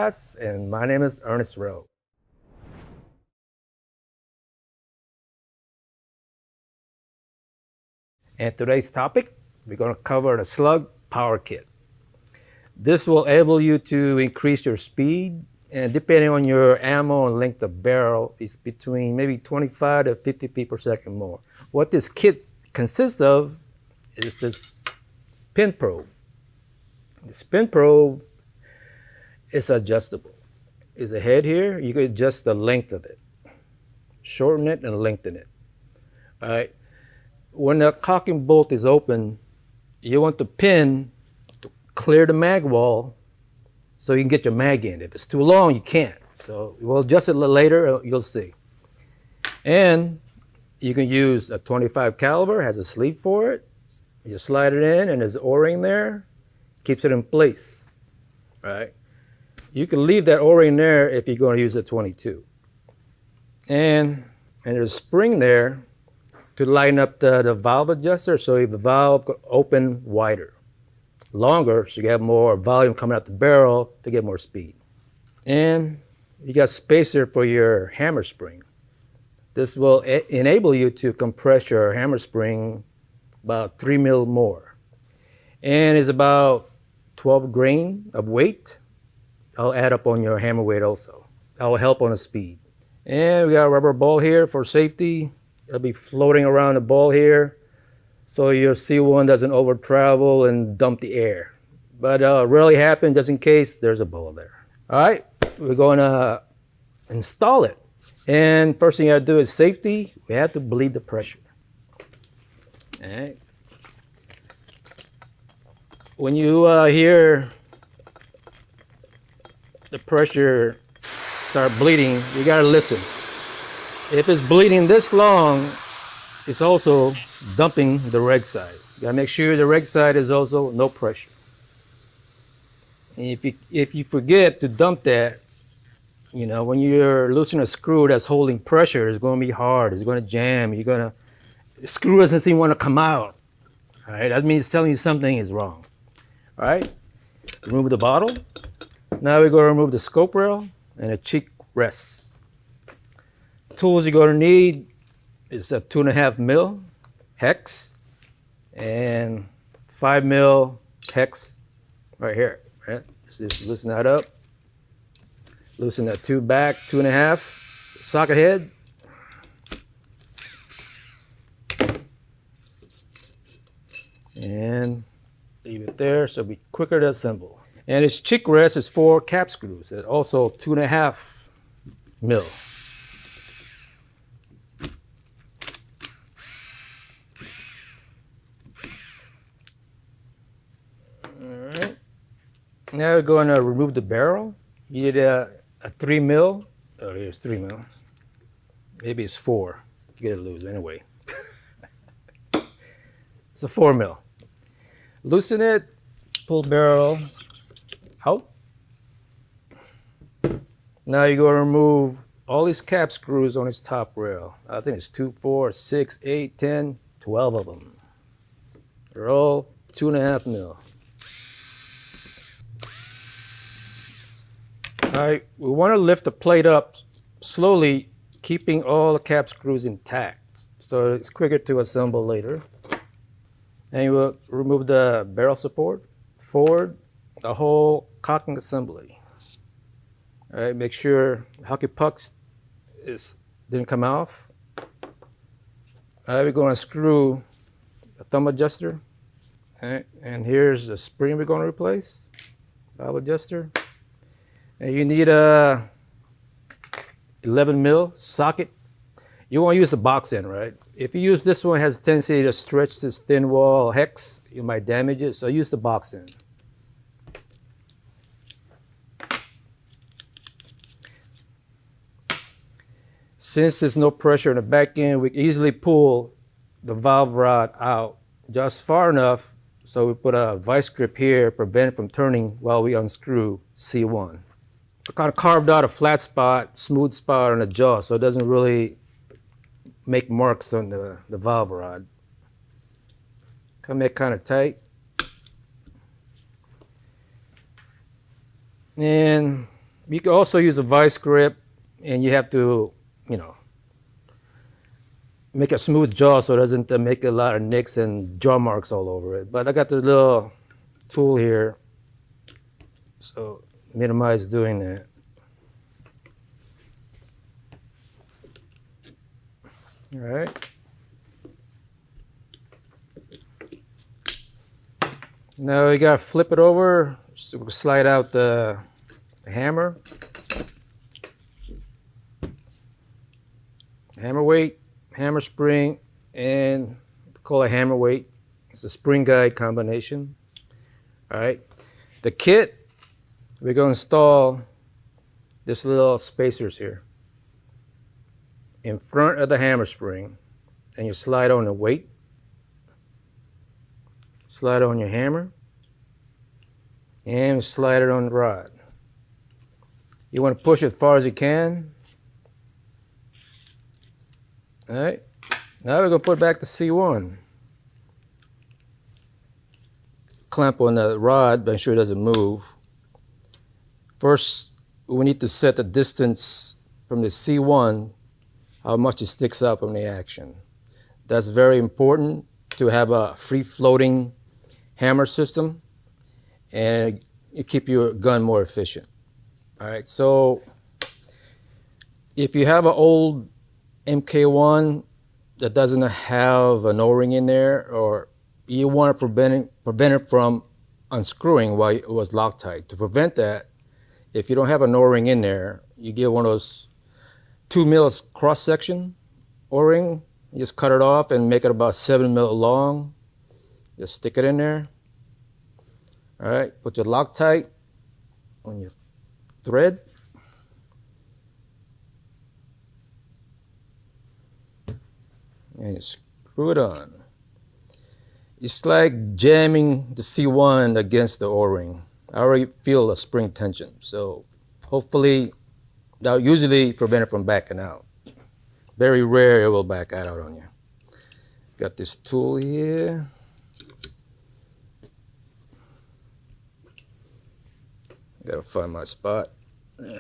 And my name is Ernest Rowe. And today's topic, we're going to cover the slug power kit. This will enable you to increase your speed, and depending on your ammo and length of barrel, it's between maybe 25 to 50 feet per second more. What this kit consists of is this pin probe. This pin probe is adjustable. There's a head here. You can adjust the length of it, shorten it and lengthen it. All right. When the cocking bolt is open, you want the pin to clear the mag wall so you can get your mag in. If it's too long, you can't. So we'll adjust it later, you'll see. And you can use a 25 caliber, has a sleeve for it. You slide it in and there's an O-ring there, keeps it in place, right? You can leave that O-ring there if you're going to use a 22. And there's a spring there to line up the valve adjuster so the valve could open wider, longer, so you have more volume coming out the barrel to get more speed. And you got spacer for your hammer spring. This will enable you to compress your hammer spring about 3 mil more. And it's about 12 grain of weight. I'll add up on your hammer weight also. That will help on the speed. And we got a rubber ball here for safety. It'll be floating around the ball here so your C1 doesn't over travel and dump the air. But rarely happens, just in case there's a ball there. All right, we're going to install it. And first thing you gotta do is safety. We have to bleed the pressure. All right. When you hear the pressure start bleeding, you gotta listen. If it's bleeding this long, it's also dumping the reg side. You gotta make sure the reg side is also no pressure. And if you forget to dump that, you know, when you're loosening a screw that's holding pressure, it's gonna be hard, it's gonna jam, the screw doesn't seem to want to come out. All right, that means it's telling you something is wrong. All right, remove the bottle. Now we're going to remove the scope rail and the cheek rests. Tools you're going to need is a 2.5 mil hex and 5 mil hex right here. Right? Just loosen that up. Loosen that tube back, 2.5 socket head. And leave it there so it'll be quicker to assemble. And its cheek rest is 4 cap screws, and also 2.5 mil. All right. Now we're going to remove the barrel. You need a 3 mil. Oh, here's 3 mil. Maybe it's 4. You get it loose anyway. It's a 4 mil. Loosen it, pull barrel out. Now you're going to remove all these cap screws on its top rail. I think it's 2, 4, 6, 8, 10, 12 of them. They're all 2.5 mil. All right, we want to lift the plate up slowly, keeping all the cap screws intact, so it's quicker to assemble later. And you will remove the barrel support, forward, the whole cocking assembly. All right, make sure hockey pucks didn't come off. All right, we're going to screw the thumb adjuster. All right, and here's the spring we're going to replace, valve adjuster. And you need a 11 mil socket. You want to use the box end, right? If you use this one, it has a tendency to stretch this thin wall hex. You might damage it, so use the box end. Since there's no pressure in the back end, we can easily pull the valve rod out just far enough so we put a vice grip here, prevent it from turning while we unscrew C1. I kind of carved out a flat spot, smooth spot on the jaw, so it doesn't really make marks on the valve rod. Come in kind of tight. And You can also use a vice grip, and you have to, make a smooth jaw so it doesn't make a lot of nicks and jaw marks all over it. But I got this little tool here, so minimize doing that. All right. Now we gotta flip it over, so we can slide out the hammer. Hammer weight, hammer spring, and call it hammer weight. It's a spring guide combination. All right. The kit, we're going to install this little spacers here in front of the hammer spring, and you slide on the weight, slide on your hammer, and slide it on the rod. You want to push it as far as you can. All right. Now we're going to put back the C1. Clamp on the rod, make sure it doesn't move. First, we need to set the distance from the C1, how much it sticks out from the action. That's very important to have a free-floating hammer system, and you keep your gun more efficient. All right, so if you have an old MK1 that doesn't have an O-ring in there, or you want to prevent it from unscrewing while it was Loctite. To prevent that, if you don't have an O-ring in there, you get one of those 2 mils cross-section O-ring. You just cut it off and make it about 7 mil long. Just stick it in there. All right, put your Loctite on your thread. And you screw it on. It's like jamming the C1 against the O-ring. I already feel a spring tension, so hopefully that'll usually prevent it from backing out. Very rare it will back out on you. Got this tool here. Gotta find my spot. Okay.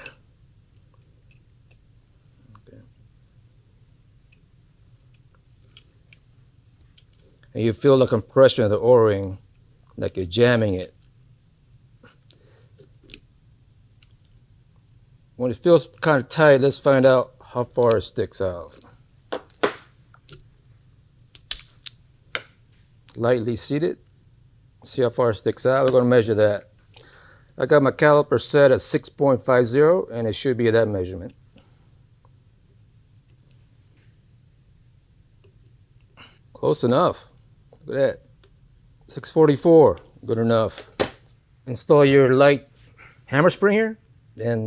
And you feel the compression of the O-ring, like you're jamming it. When it feels kind of tight, let's find out how far it sticks out. Lightly seated. See how far it sticks out. We're going to measure that. I got my caliper set at 6.50, and it should be at that measurement. Close enough. Look at that. 644. Good enough. Install your light hammer spring here. Then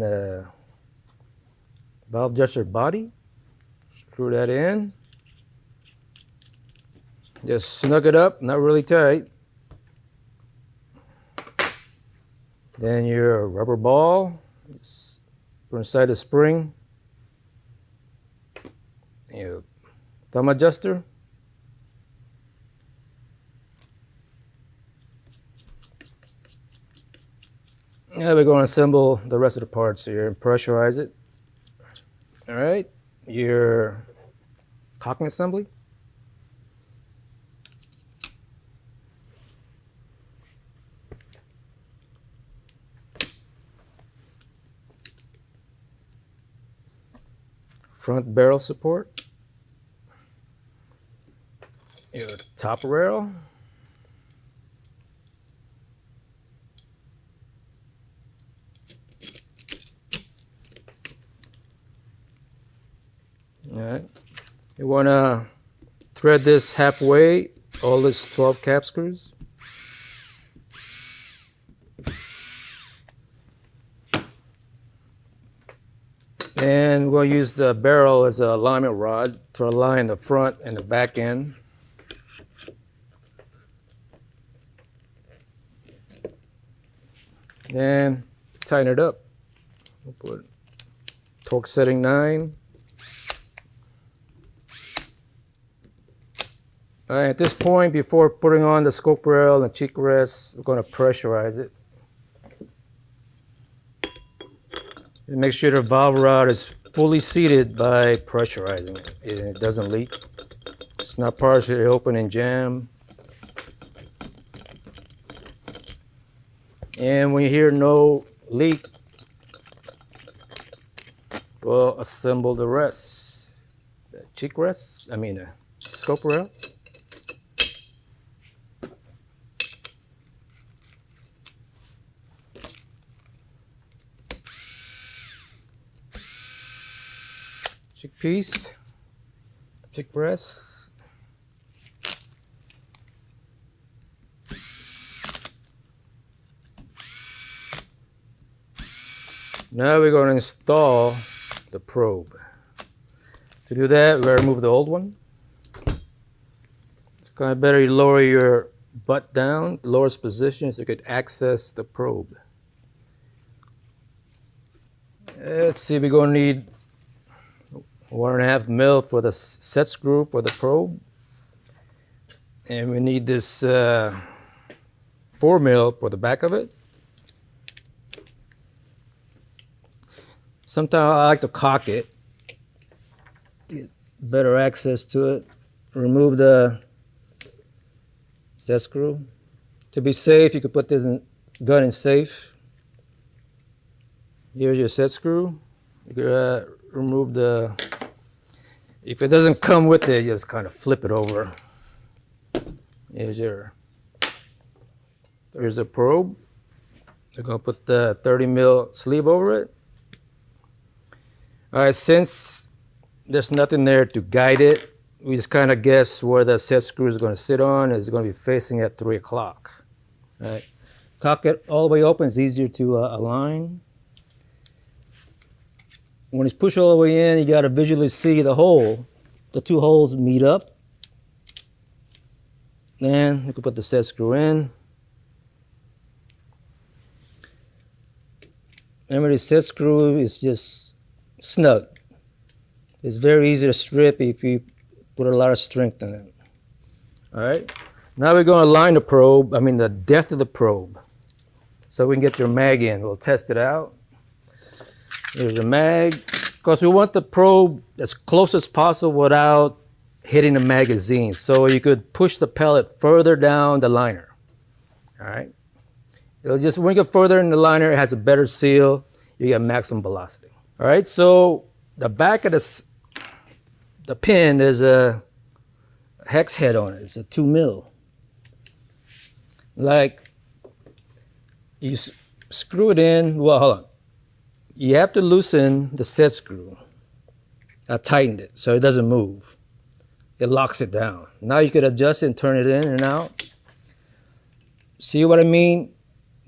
valve adjuster body. Screw that in. Just snug it up, not really tight. Then your rubber ball. Put inside the spring. Your thumb adjuster. Now we're going to assemble the rest of the parts here and pressurize it. All right, your cocking assembly. Front barrel support. Your top rail. All right, you want to thread this halfway, all this 12 cap screws. And we'll use the barrel as an alignment rod to align the front and the back end. And tighten it up. We'll put torque setting 9. All right, at this point, before putting on the scope rail and cheek rest, we're going to pressurize it. And make sure the valve rod is fully seated by pressurizing it. It doesn't leak. It's not partially open and jammed. And when you hear no leak, we'll assemble the rest. The cheek rest, scope rail. Cheek piece, cheek rest. Now we're going to install the probe. To do that, we're going to remove the old one. It's kind of better you lower your butt down, lowest position, so you could access the probe. Let's see, we're going to need 1.5 mil for the set screw for the probe. And we need this 4 mil for the back of it. Sometimes I like to cock it, get better access to it. Remove the set screw. To be safe, you could put this gun in safe. Here's your set screw. You could remove the, if it doesn't come with it, just kind of flip it over. Here's the probe. You're gonna put the 30 mil sleeve over it. All right, since there's nothing there to guide it, we just kind of guess where the set screw is going to sit on. It's going to be facing at 3 o'clock. All right, cock it all the way open. It's easier to align. When it's pushed all the way in, you got to visually see the hole. The two holes meet up. Then you can put the set screw in. Remember, the set screw is just snug. It's very easy to strip if you put a lot of strength in it. All right. Now we're going to line the probe, the depth of the probe, so we can get your mag in. We'll test it out. Here's your mag, because we want the probe as close as possible without hitting the magazine. So you could push the pellet further down the liner. All right. It'll just, when you get further in the liner, it has a better seal. You get maximum velocity. All right, so the back of the pin, there's a hex head on it. It's a 2 mil. Like, you screw it in. Well, hold on. You have to loosen the set screw. I tightened it so it doesn't move. It locks it down. Now you could adjust it and turn it in and out. See what I mean?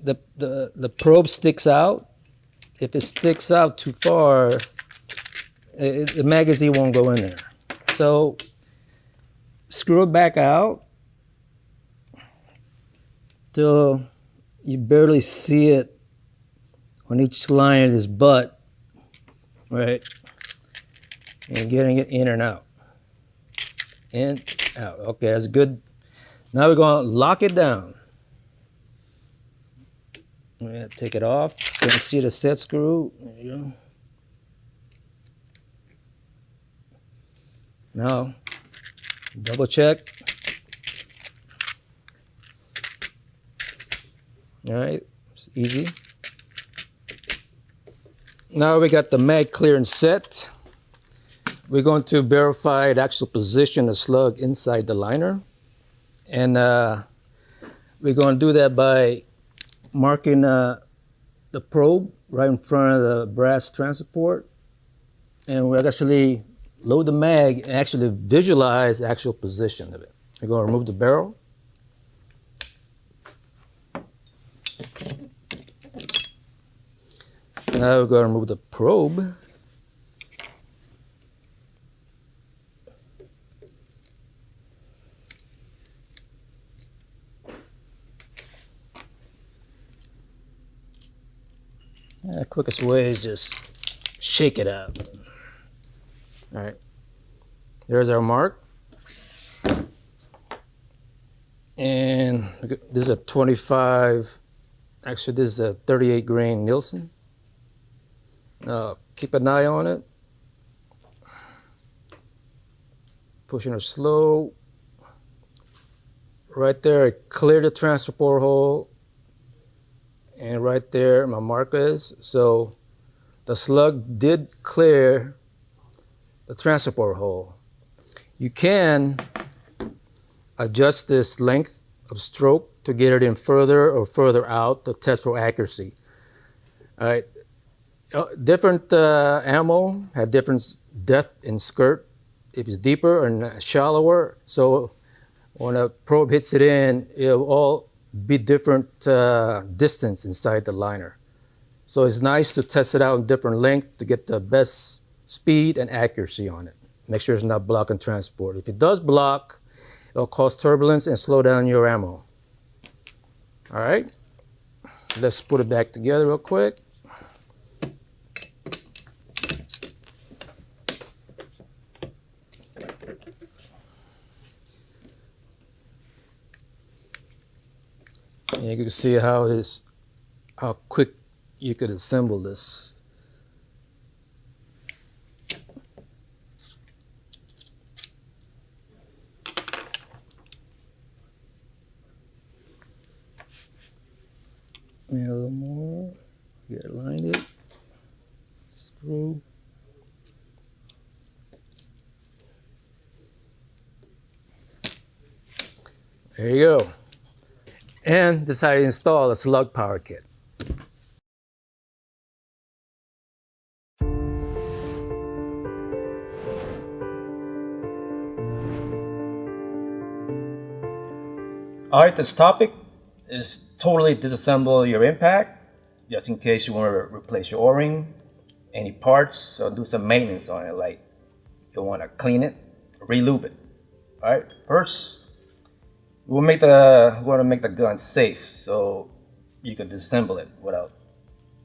The probe sticks out. If it sticks out too far, the magazine won't go in there. So screw it back out till you barely see it on each line of this butt, right? And getting it in and out. In, out. Okay, that's good. Now we're going to lock it down. Yeah, take it off. You can see the set screw. There you go. Now, double check. All right, it's easy. Now we got the mag clearance set. We're going to verify the actual position of the slug inside the liner. And we're going to do that by marking the probe right in front of the brass transport. And we'll actually load the mag and actually visualize the actual position of it. We're going to remove the barrel. Now we're going to remove the probe. The quickest way is just shake it out. All right, there's our mark. And this is a 25, actually this is a 38 grain Nielsen. Keep an eye on it. Pushing it slow. Right there, clear the transport hole. And right there, my mark is. So the slug did clear the transport hole. You can adjust this length of stroke to get it in further or further out to test for accuracy. All right. Different ammo have different depth in skirt. If it's deeper and shallower, so when a probe hits it in, it'll all be different distance inside the liner. So it's nice to test it out in different length to get the best speed and accuracy on it. Make sure it's not blocking transport. If it does block, it'll cause turbulence and slow down your ammo. All right, let's put it back together real quick. And you can see how it is, how quick you could assemble this. Maybe a little more. Get it lined it. Screw. There you go. And this is how you install a slug power kit. All right, this topic is totally disassemble your impact, just in case you want to replace your O-ring, any parts, or do some maintenance on it, like you want to clean it, re-lube it. All right, first, we want to make the gun safe so you can disassemble it without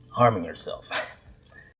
harming yourself.